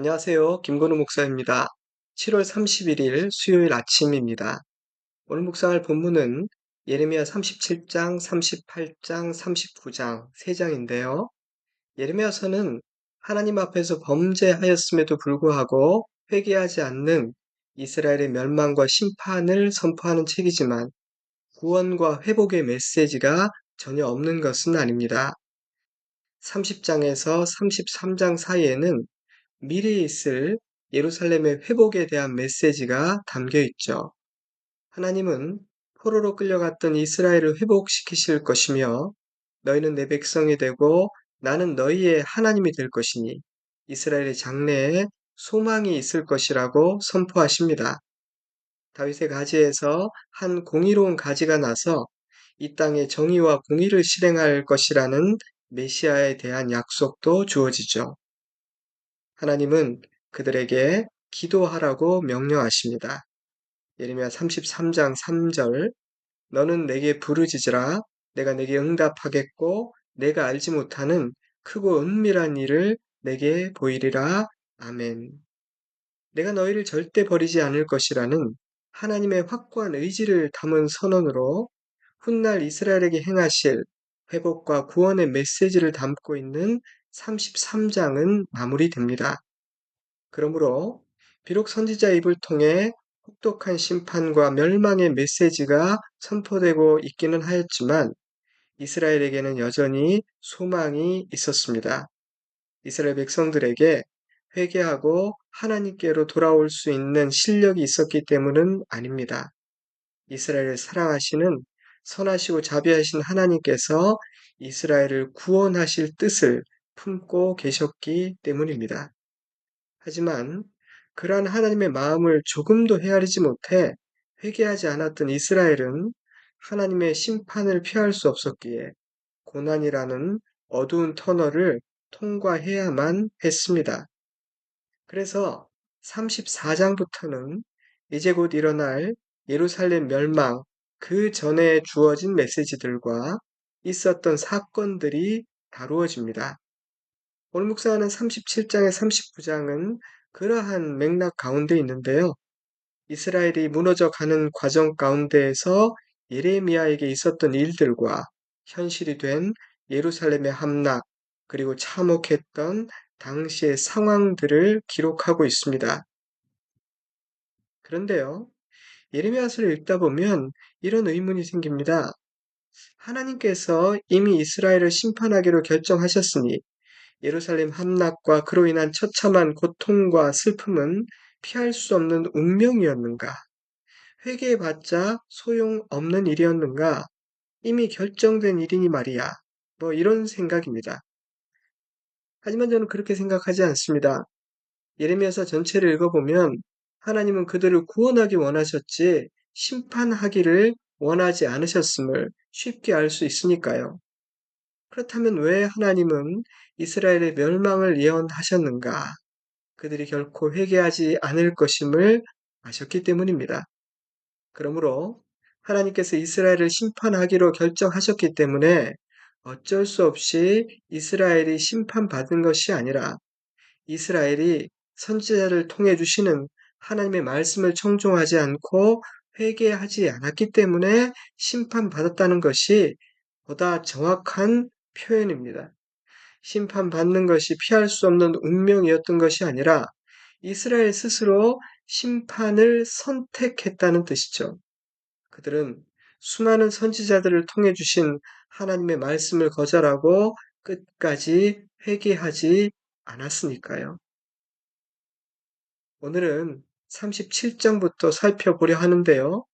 안녕하세요. 김건우 목사입니다. 7월 31일 수요일 아침입니다. 오늘 묵상할 본문은 예레미야 37장, 38장, 39장 3장인데요. 예레미야서는 하나님 앞에서 범죄하였음에도 불구하고 회개하지 않는 이스라엘의 멸망과 심판을 선포하는 책이지만 구원과 회복의 메시지가 전혀 없는 것은 아닙니다. 30장에서 33장 사이에는 미래에 있을 예루살렘의 회복에 대한 메시지가 담겨 있죠. 하나님은 포로로 끌려갔던 이스라엘을 회복시키실 것이며 너희는 내 백성이 되고 나는 너희의 하나님이 될 것이니 이스라엘의 장래에 소망이 있을 것이라고 선포하십니다. 다윗의 가지에서 한 공의로운 가지가 나서 이 땅에 정의와 공의를 실행할 것이라는 메시아에 대한 약속도 주어지죠. 하나님은 그들에게 기도하라고 명령하십니다. 예레미야 33장 3절 너는 내게 부르짖으라 내가 내게 응답하겠고 내가 알지 못하는 크고 은밀한 일을 내게 보이리라. 아멘. 내가 너희를 절대 버리지 않을 것이라는 하나님의 확고한 의지를 담은 선언으로 훗날 이스라엘에게 행하실 회복과 구원의 메시지를 담고 있는 33장은 마무리됩니다. 그러므로 비록 선지자의 입을 통해 혹독한 심판과 멸망의 메시지가 선포되고 있기는 하였지만 이스라엘에게는 여전히 소망이 있었습니다. 이스라엘 백성들에게 회개하고 하나님께로 돌아올 수 있는 실력이 있었기 때문은 아닙니다. 이스라엘을 사랑하시는 선하시고 자비하신 하나님께서 이스라엘을 구원하실 뜻을 품고 계셨기 때문입니다. 하지만 그러한 하나님의 마음을 조금도 헤아리지 못해 회개하지 않았던 이스라엘은 하나님의 심판을 피할 수 없었기에 고난이라는 어두운 터널을 통과해야만 했습니다. 그래서 34장부터는 이제 곧 일어날 예루살렘 멸망, 그 전에 주어진 메시지들과 있었던 사건들이 다루어집니다. 오늘 묵상하는 37장에 39장은 그러한 맥락 가운데 있는데요. 이스라엘이 무너져 가는 과정 가운데에서 예레미야에게 있었던 일들과 현실이 된 예루살렘의 함락, 그리고 참혹했던 당시의 상황들을 기록하고 있습니다. 그런데요, 예레미야서를 읽다 보면 이런 의문이 생깁니다. 하나님께서 이미 이스라엘을 심판하기로 결정하셨으니 예루살렘 함락과 그로 인한 처참한 고통과 슬픔은 피할 수 없는 운명이었는가? 회개해봤자 소용없는 일이었는가? 이미 결정된 일이니 말이야. 이런 생각입니다. 하지만 저는 그렇게 생각하지 않습니다. 예레미야서 전체를 읽어보면 하나님은 그들을 구원하기 원하셨지 심판하기를 원하지 않으셨음을 쉽게 알 수 있으니까요. 그렇다면 왜 하나님은 이스라엘의 멸망을 예언하셨는가? 그들이 결코 회개하지 않을 것임을 아셨기 때문입니다. 그러므로 하나님께서 이스라엘을 심판하기로 결정하셨기 때문에 어쩔 수 없이 이스라엘이 심판받은 것이 아니라 이스라엘이 선지자를 통해 주시는 하나님의 말씀을 청종하지 않고 회개하지 않았기 때문에 심판받았다는 것이 보다 정확한 표현입니다. 심판받는 것이 피할 수 없는 운명이었던 것이 아니라 이스라엘 스스로 심판을 선택했다는 뜻이죠. 그들은 수많은 선지자들을 통해 주신 하나님의 말씀을 거절하고 끝까지 회개하지 않았으니까요. 오늘은 37장부터 살펴보려 하는데요.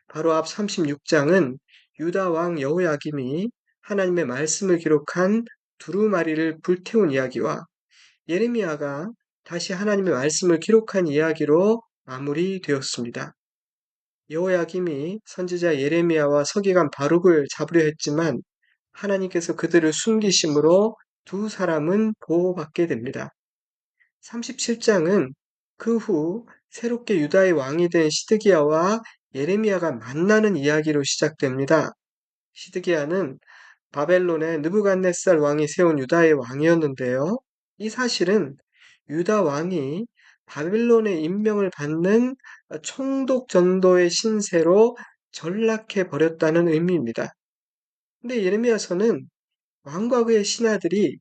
바로 앞 36장은 유다 왕 여호야김이 하나님의 말씀을 기록한 두루마리를 불태운 이야기와 예레미야가 다시 하나님의 말씀을 기록한 이야기로 마무리되었습니다. 여호야김이 선지자 예레미야와 서기관 바룩을 잡으려 했지만 하나님께서 그들을 숨기심으로 두 사람은 보호받게 됩니다. 37장은 그 후 새롭게 유다의 왕이 된 시드기야와 예레미야가 만나는 이야기로 시작됩니다. 시드기야는 바벨론의 느부갓네살 왕이 세운 유다의 왕이었는데요. 이 사실은 유다 왕이 바벨론의 임명을 받는 총독 전도의 신세로 전락해 버렸다는 의미입니다. 근데 예레미야서는 왕과 그의 신하들이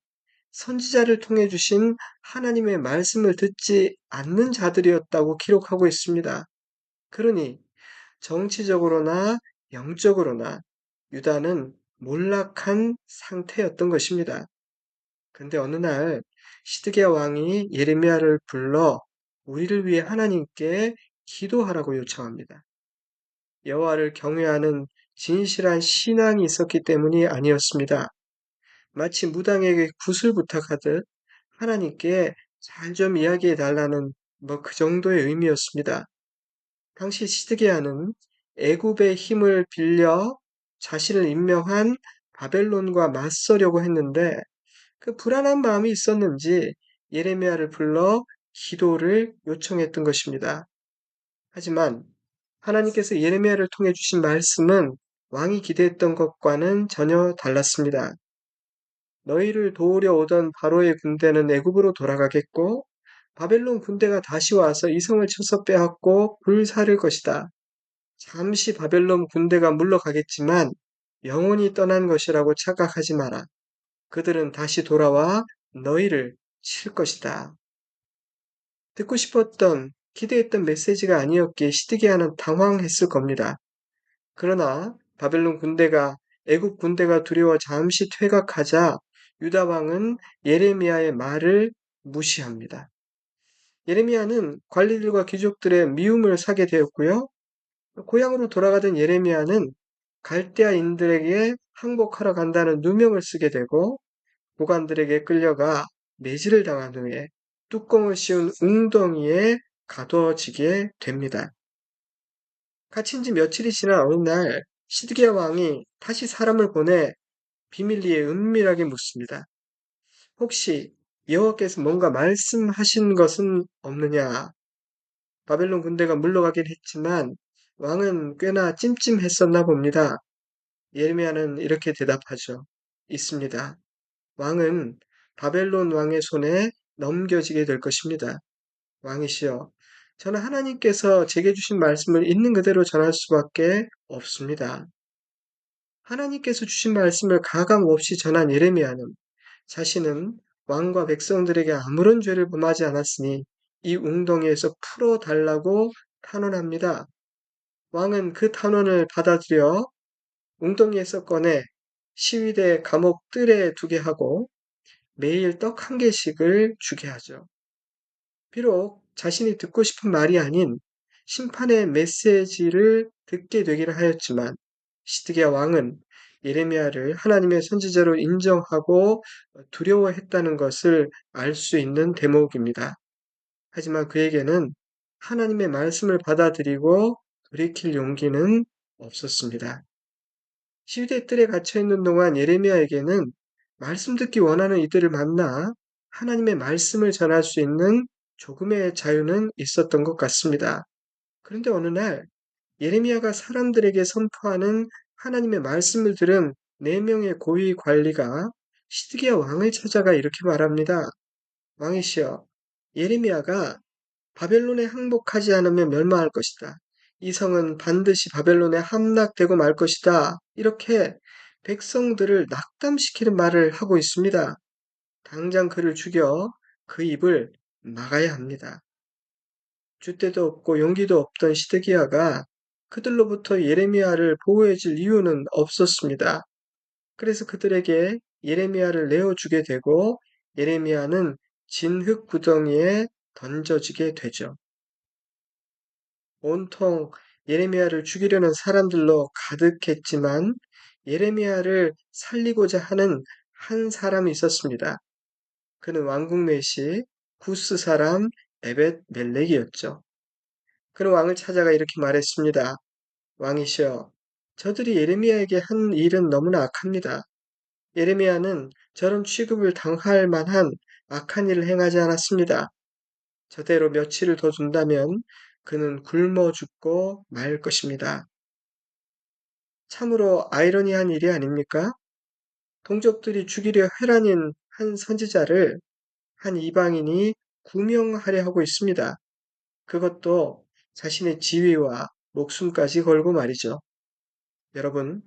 선지자를 통해 주신 하나님의 말씀을 듣지 않는 자들이었다고 기록하고 있습니다. 그러니 정치적으로나 영적으로나 유다는 몰락한 상태였던 것입니다. 그런데 어느 날 시드기야 왕이 예레미야를 불러 우리를 위해 하나님께 기도하라고 요청합니다. 여호와를 경외하는 진실한 신앙이 있었기 때문이 아니었습니다. 마치 무당에게 굿을 부탁하듯 하나님께 잘 좀 이야기해 달라는 그 정도의 의미였습니다. 당시 시드기야는 애굽의 힘을 빌려 자신을 임명한 바벨론과 맞서려고 했는데 그 불안한 마음이 있었는지 예레미야를 불러 기도를 요청했던 것입니다. 하지만 하나님께서 예레미야를 통해 주신 말씀은 왕이 기대했던 것과는 전혀 달랐습니다. 너희를 도우려 오던 바로의 군대는 애굽으로 돌아가겠고 바벨론 군대가 다시 와서 이 성을 쳐서 빼앗고 불사를 것이다. 잠시 바벨론 군대가 물러가겠지만 영원히 떠난 것이라고 착각하지 마라. 그들은 다시 돌아와 너희를 칠 것이다. 듣고 싶었던, 기대했던 메시지가 아니었기에 시드기야는 당황했을 겁니다. 그러나 바벨론 군대가 애굽 군대가 두려워 잠시 퇴각하자 유다 왕은 예레미야의 말을 무시합니다. 예레미야는 관리들과 귀족들의 미움을 사게 되었고요. 고향으로 돌아가던 예레미야는 갈대아인들에게 항복하러 간다는 누명을 쓰게 되고 보관들에게 끌려가 매질을 당한 후에 뚜껑을 씌운 웅덩이에 가둬지게 됩니다. 갇힌 지 며칠이 지난 어느 날 시드기야 왕이 다시 사람을 보내 비밀리에 은밀하게 묻습니다. 혹시 여호와께서 뭔가 말씀하신 것은 없느냐? 바벨론 군대가 물러가긴 했지만 왕은 꽤나 찜찜했었나 봅니다. 예레미야는 이렇게 대답하죠. 있습니다. 왕은 바벨론 왕의 손에 넘겨지게 될 것입니다. 왕이시여, 저는 하나님께서 제게 주신 말씀을 있는 그대로 전할 수밖에 없습니다. 하나님께서 주신 말씀을 가감 없이 전한 예레미야는 자신은 왕과 백성들에게 아무런 죄를 범하지 않았으니 이 웅덩이에서 풀어달라고 탄원합니다. 왕은 그 탄원을 받아들여 웅덩이에서 꺼내 시위대 감옥 뜰에 두게 하고 매일 떡 한 개씩을 주게 하죠. 비록 자신이 듣고 싶은 말이 아닌 심판의 메시지를 듣게 되기를 하였지만 시드기야 왕은 예레미야를 하나님의 선지자로 인정하고 두려워했다는 것을 알 수 있는 대목입니다. 하지만 그에게는 하나님의 말씀을 받아들이고 돌이킬 용기는 없었습니다. 시위대 뜰에 갇혀 있는 동안 예레미야에게는 말씀 듣기 원하는 이들을 만나 하나님의 말씀을 전할 수 있는 조금의 자유는 있었던 것 같습니다. 그런데 어느 날 예레미야가 사람들에게 선포하는 하나님의 말씀을 들은 4명의 고위 관리가 시드기야 왕을 찾아가 이렇게 말합니다. 왕이시여, 예레미야가 바벨론에 항복하지 않으면 멸망할 것이다. 이 성은 반드시 바벨론에 함락되고 말 것이다. 이렇게 백성들을 낙담시키는 말을 하고 있습니다. 당장 그를 죽여 그 입을 막아야 합니다. 줏대도 없고 용기도 없던 시드기야가 그들로부터 예레미야를 보호해줄 이유는 없었습니다. 그래서 그들에게 예레미야를 내어주게 되고 예레미야는 진흙 구덩이에 던져지게 되죠. 온통 예레미야를 죽이려는 사람들로 가득했지만 예레미야를 살리고자 하는 한 사람이 있었습니다. 그는 왕국 메시 구스 사람 에벳 멜렉이었죠. 그는 왕을 찾아가 이렇게 말했습니다. 왕이시여, 저들이 예레미야에게 한 일은 너무나 악합니다. 예레미야는 저런 취급을 당할 만한 악한 일을 행하지 않았습니다. 저대로 며칠을 더 둔다면 그는 굶어 죽고 말 것입니다. 참으로 아이러니한 일이 아닙니까? 동족들이 죽이려 혈안인 한 선지자를 한 이방인이 구명하려 하고 있습니다. 그것도 자신의 지위와 목숨까지 걸고 말이죠. 여러분,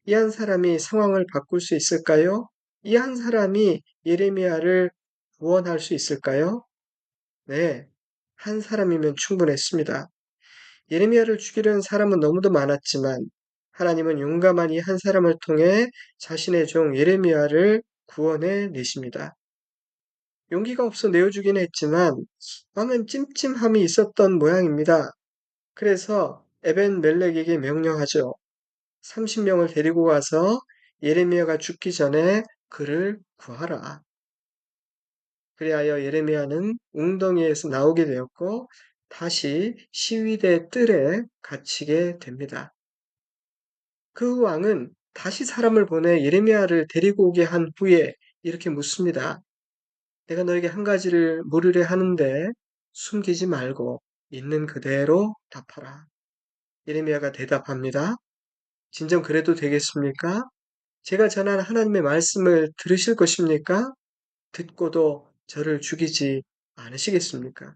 이 한 사람이 상황을 바꿀 수 있을까요? 이 한 사람이 예레미야를 구원할 수 있을까요? 네, 한 사람이면 충분했습니다. 예레미야를 죽이려는 사람은 너무도 많았지만 하나님은 용감한 이 한 사람을 통해 자신의 종 예레미야를 구원해 내십니다. 용기가 없어 내어주긴 했지만 왕은 찜찜함이 있었던 모양입니다. 그래서 에벤 멜렉에게 명령하죠. 30명을 데리고 가서 예레미야가 죽기 전에 그를 구하라. 그리하여 예레미야는 웅덩이에서 나오게 되었고 다시 시위대 뜰에 갇히게 됩니다. 그 왕은 다시 사람을 보내 예레미야를 데리고 오게 한 후에 이렇게 묻습니다. 내가 너에게 한 가지를 물으려 하는데 숨기지 말고 있는 그대로 답하라. 예레미야가 대답합니다. 진정 그래도 되겠습니까? 제가 전한 하나님의 말씀을 들으실 것입니까? 듣고도 저를 죽이지 않으시겠습니까?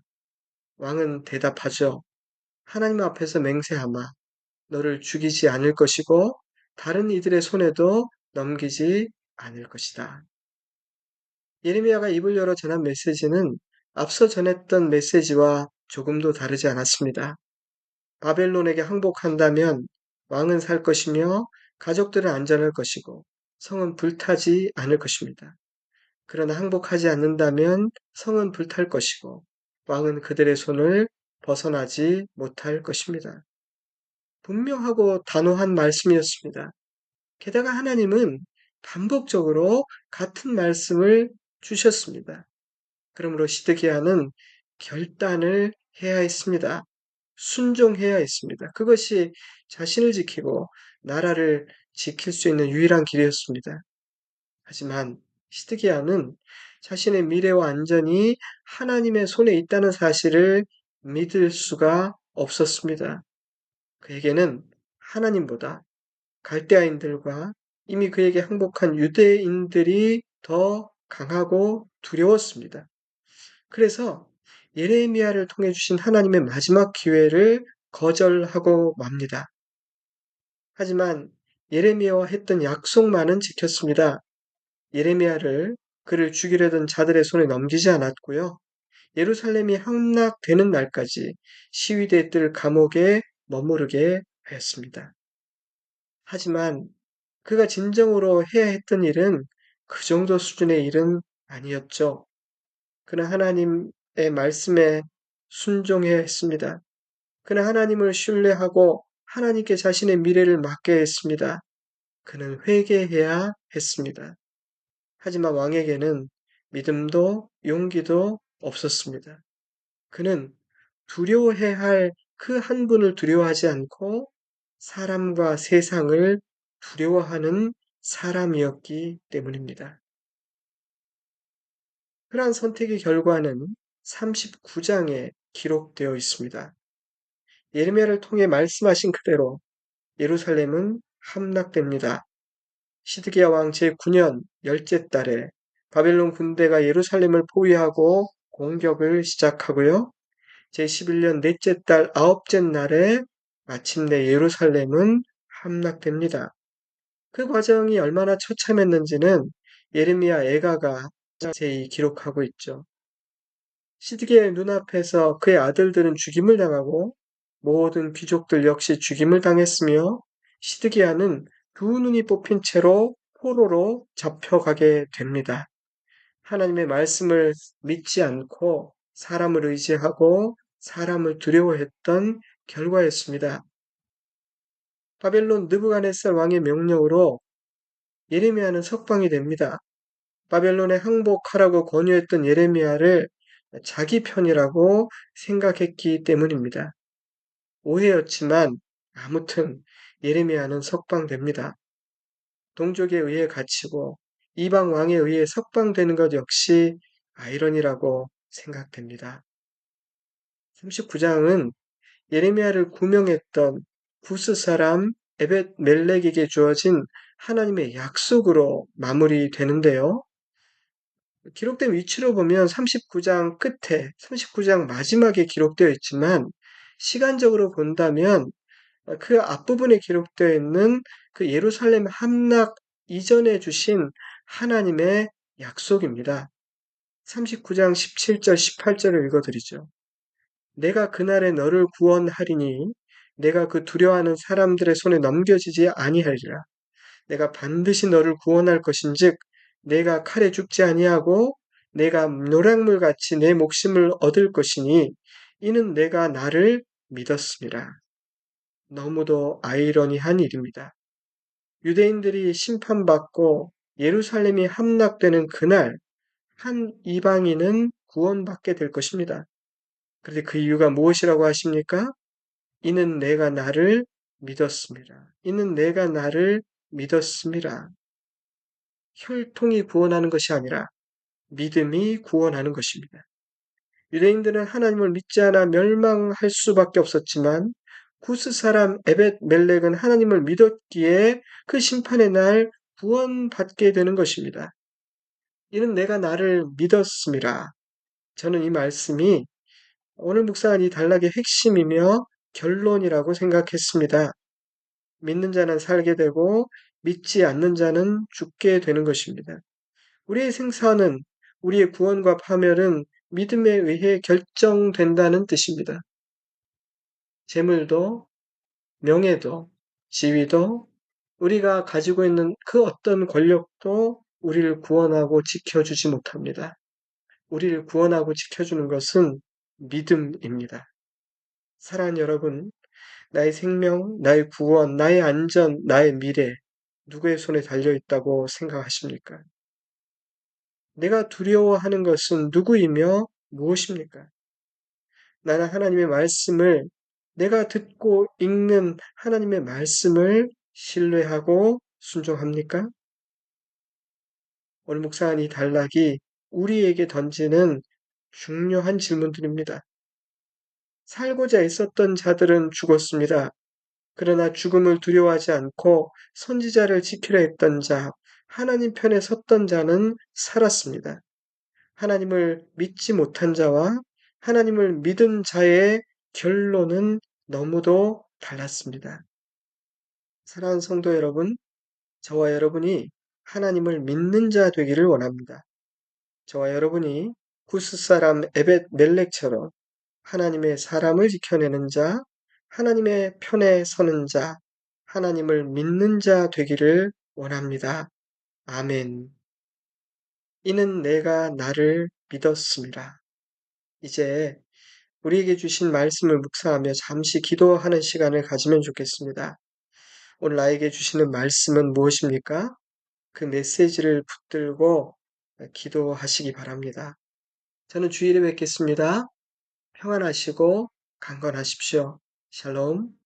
왕은 대답하죠. 하나님 앞에서 맹세하마 너를 죽이지 않을 것이고 다른 이들의 손에도 넘기지 않을 것이다. 예레미야가 입을 열어 전한 메시지는 앞서 전했던 메시지와 조금도 다르지 않았습니다. 바벨론에게 항복한다면 왕은 살 것이며 가족들은 안전할 것이고 성은 불타지 않을 것입니다. 그러나 항복하지 않는다면 성은 불탈 것이고 왕은 그들의 손을 벗어나지 못할 것입니다. 분명하고 단호한 말씀이었습니다. 게다가 하나님은 반복적으로 같은 말씀을 주셨습니다. 그러므로 시드기야는 결단을 해야 했습니다. 순종해야 했습니다. 그것이 자신을 지키고 나라를 지킬 수 있는 유일한 길이었습니다. 하지만 시드기야는 자신의 미래와 안전이 하나님의 손에 있다는 사실을 믿을 수가 없었습니다. 그에게는 하나님보다 갈대아인들과 이미 그에게 항복한 유대인들이 더 강하고 두려웠습니다. 그래서 예레미야를 통해 주신 하나님의 마지막 기회를 거절하고 맙니다. 하지만 예레미야와 했던 약속만은 지켰습니다. 예레미야를 그를 죽이려던 자들의 손에 넘기지 않았고요. 예루살렘이 함락되는 날까지 시위대 뜰 감옥에 머무르게 하였습니다. 하지만 그가 진정으로 해야 했던 일은 그 정도 수준의 일은 아니었죠. 그는 하나님의 말씀에 순종해야 했습니다. 그는 하나님을 신뢰하고 하나님께 자신의 미래를 맡겨야 했습니다. 그는 회개해야 했습니다. 하지만 왕에게는 믿음도 용기도 없었습니다. 그는 두려워해야 할 그 한 분을 두려워하지 않고 사람과 세상을 두려워하는 사람이었기 때문입니다. 그러한 선택의 결과는 39장에 기록되어 있습니다. 예레미야를 통해 말씀하신 그대로 예루살렘은 함락됩니다. 시드기야 왕 제9년 열째 달에 바벨론 군대가 예루살렘을 포위하고 공격을 시작하고요. 제11년 넷째 달 아홉째 날에 마침내 예루살렘은 함락됩니다. 그 과정이 얼마나 처참했는지는 예레미야 애가가 자세히 기록하고 있죠. 시드기야의 눈앞에서 그의 아들들은 죽임을 당하고 모든 귀족들 역시 죽임을 당했으며 시드기야는 두 눈이 뽑힌 채로 포로로 잡혀가게 됩니다. 하나님의 말씀을 믿지 않고 사람을 의지하고 사람을 두려워했던 결과였습니다. 바벨론 느부갓네살 왕의 명령으로 예레미야는 석방이 됩니다. 바벨론에 항복하라고 권유했던 예레미야를 자기 편이라고 생각했기 때문입니다. 오해였지만 아무튼 예레미야는 석방됩니다. 동족에 의해 갇히고 이방 왕에 의해 석방되는 것 역시 아이러니라고 생각됩니다. 39장은 예레미야를 구명했던 구스 사람 에벳 멜렉에게 주어진 하나님의 약속으로 마무리되는데요. 기록된 위치로 보면 39장 끝에, 39장 마지막에 기록되어 있지만 시간적으로 본다면 그 앞부분에 기록되어 있는 그 예루살렘 함락 이전에 주신 하나님의 약속입니다. 39장 17절, 18절을 읽어드리죠. 내가 그날에 너를 구원하리니 내가 그 두려워하는 사람들의 손에 넘겨지지 아니하리라. 내가 반드시 너를 구원할 것인즉 내가 칼에 죽지 아니하고 내가 노략물 같이 내 목숨을 얻을 것이니 이는 내가 나를 믿었습니다. 너무도 아이러니한 일입니다. 유대인들이 심판받고 예루살렘이 함락되는 그날 한 이방인은 구원받게 될 것입니다. 그런데 그 이유가 무엇이라고 하십니까? 이는 내가 나를 믿었습니다. 이는 내가 나를 믿었습니다. 혈통이 구원하는 것이 아니라 믿음이 구원하는 것입니다. 유대인들은 하나님을 믿지 않아 멸망할 수밖에 없었지만 구스 사람 에벳 멜렉은 하나님을 믿었기에 그 심판의 날 구원받게 되는 것입니다. 이는 내가 나를 믿었음이라. 저는 이 말씀이 오늘 묵상한 이 단락의 핵심이며 결론이라고 생각했습니다. 믿는 자는 살게 되고 믿지 않는 자는 죽게 되는 것입니다. 우리의 생사는 우리의 구원과 파멸은 믿음에 의해 결정된다는 뜻입니다. 재물도, 명예도, 지위도, 우리가 가지고 있는 그 어떤 권력도 우리를 구원하고 지켜주지 못합니다. 우리를 구원하고 지켜주는 것은 믿음입니다. 사랑하는 여러분, 나의 생명, 나의 구원, 나의 안전, 나의 미래, 누구의 손에 달려있다고 생각하십니까? 내가 두려워하는 것은 누구이며 무엇입니까? 나는 하나님의 말씀을, 내가 듣고 읽는 하나님의 말씀을 신뢰하고 순종합니까? 오늘 묵상한 이 단락이 우리에게 던지는 중요한 질문들입니다. 살고자 있었던 자들은 죽었습니다. 그러나 죽음을 두려워하지 않고 선지자를 지키려 했던 자, 하나님 편에 섰던 자는 살았습니다. 하나님을 믿지 못한 자와 하나님을 믿은 자의 결론은 너무도 달랐습니다. 사랑하는 성도 여러분, 저와 여러분이 하나님을 믿는 자 되기를 원합니다. 저와 여러분이 구스 사람 에벳 멜렉처럼 하나님의 사람을 지켜내는 자, 하나님의 편에 서는 자, 하나님을 믿는 자 되기를 원합니다. 아멘. 이는 내가 나를 믿었습니다. 이제 우리에게 주신 말씀을 묵상하며 잠시 기도하는 시간을 가지면 좋겠습니다. 오늘 나에게 주시는 말씀은 무엇입니까? 그 메시지를 붙들고 기도하시기 바랍니다. 저는 주일에 뵙겠습니다. 평안하시고 강건하십시오. 샬롬.